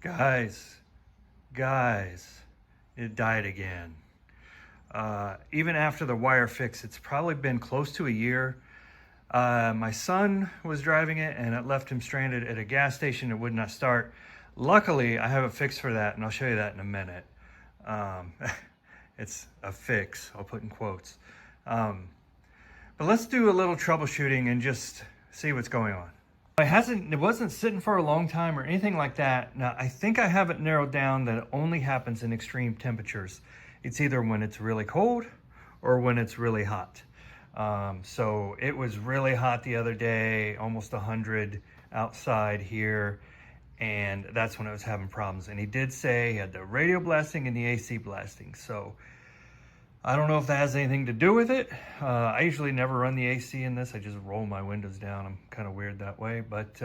Guys, it died again. Even after the wire fix, it's probably been close to a year. My son was driving it and it left him stranded at a gas station. It would not start. Luckily, I have a fix for that, and I'll show you that in a minute. It's a fix, I'll put in quotes. But let's do a little troubleshooting and just see what's going on. It wasn't sitting for a long time or anything like that. Now, I think I have it narrowed down that it only happens in extreme temperatures. It's either when it's really cold or when it's really hot. So it was really hot the other day, almost 100 outside here, and that's when I was having problems. And he did say he had the radio blasting and the AC blasting. So I don't know if that has anything to do with it. I usually never run the AC in this. I just roll my windows down. I'm kind of weird that way. But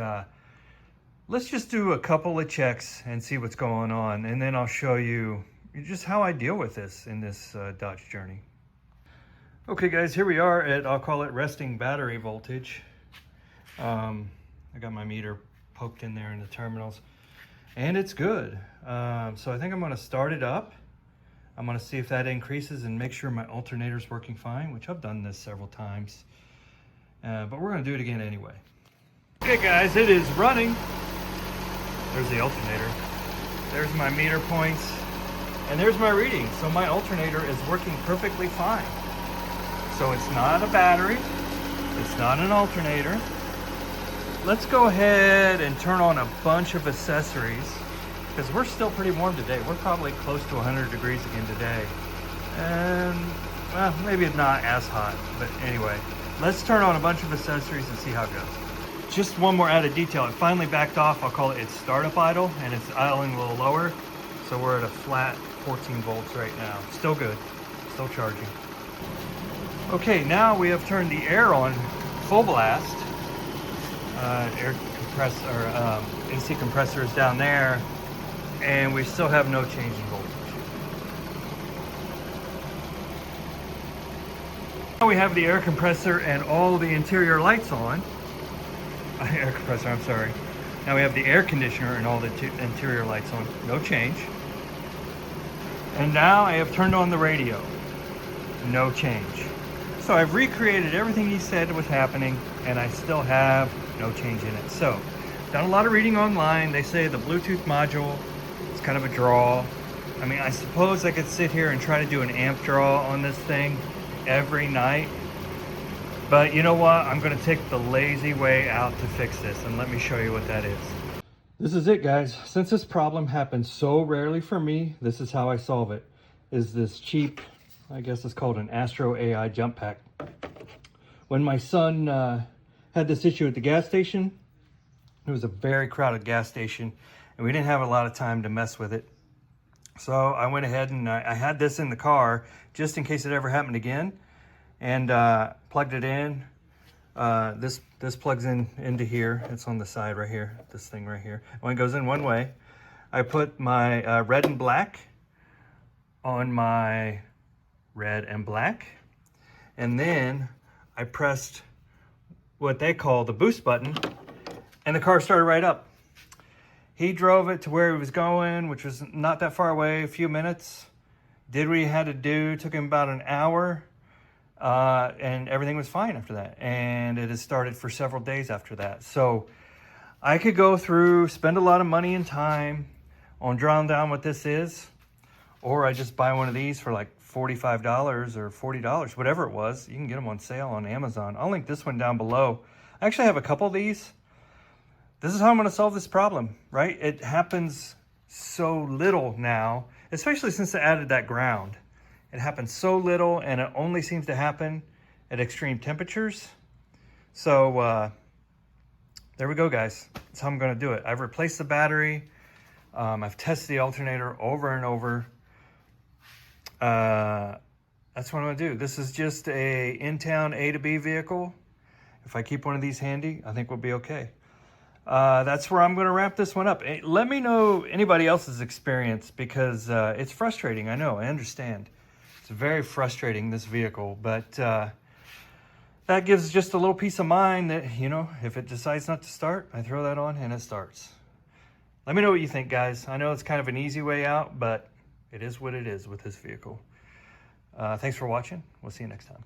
let's just do a couple of checks and see what's going on. And then I'll show you just how I deal with this in this Dodge journey. Okay guys, here we are at, I'll call it resting battery voltage. I got my meter poked in there in the terminals. And it's good. So I think I'm going to start it up. I'm going to see if that increases and make sure my alternator's working fine, which I've done this several times. But we're going to do it again anyway. Okay guys, it is running. There's the alternator. There's my meter points. And there's my reading. So my alternator is working perfectly fine. So it's not a battery. It's not an alternator. Let's go ahead and turn on a bunch of accessories, because we're still pretty warm today. We're probably close to 100 degrees again today. And, well, maybe it's not as hot, but anyway. Let's turn on a bunch of accessories and see how it goes. Just one more added detail. It finally backed off. I'll call it its startup idle, and it's idling a little lower. So we're at a flat 14 volts right now. Still good, still charging. Okay, now we have turned the air on full blast. Air compressor, AC compressor is down there. And we still have no change in voltage. Now we have the air compressor and all the interior lights on. Air compressor, I'm sorry. Now we have the air conditioner and all the interior lights on. No change. And now I have turned on the radio. No change. So I've recreated everything he said was happening, and I still have no change in it. So, done a lot of reading online. They say the Bluetooth module, it's kind of a draw. I mean, I suppose I could sit here and try to do an amp draw on this thing every night. But you know what? I'm going to take the lazy way out to fix this, and let me show you what that is. This is it, guys. Since this problem happens so rarely for me, this is how I solve it. Is this cheap, I guess it's called an Astro AI jump pack. When my son had this issue at the gas station, it was a very crowded gas station, and we didn't have a lot of time to mess with it. So I went ahead and I had this in the car just in case it ever happened again, and plugged it in. This plugs into here. It's on the side right here, this thing right here. When it goes in one way, I put my red and black on my red and black, and then I pressed what they call the boost button, and the car started right up. He drove it to where he was going, which was not that far away, a few minutes. Did what he had to do, took him about an hour, and everything was fine after that. And it has started for several days after that. So I could go through, spend a lot of money and time on drawing down what this is, or I just buy one of these for like $45 or $40, whatever it was. You can get them on sale on Amazon. I'll link this one down below. I actually have a couple of these. This is how I'm going to solve this problem, right? It happens so little now, especially since I added that ground. It happens so little, and it only seems to happen at extreme temperatures. So there we go, guys. That's how I'm going to do it. I've replaced the battery. I've tested the alternator over and over. That's what I'm going to do. This is just a in-town A to B vehicle. If I keep one of these handy, I think we'll be okay. That's where I'm going to wrap this one up. Let me know anybody else's experience, because it's frustrating. I know, I understand. It's very frustrating, this vehicle, but that gives just a little peace of mind that, you know, if it decides not to start, I throw that on and it starts. Let me know what you think, guys. I know it's kind of an easy way out, but it is what it is with this vehicle. Thanks for watching. We'll see you next time.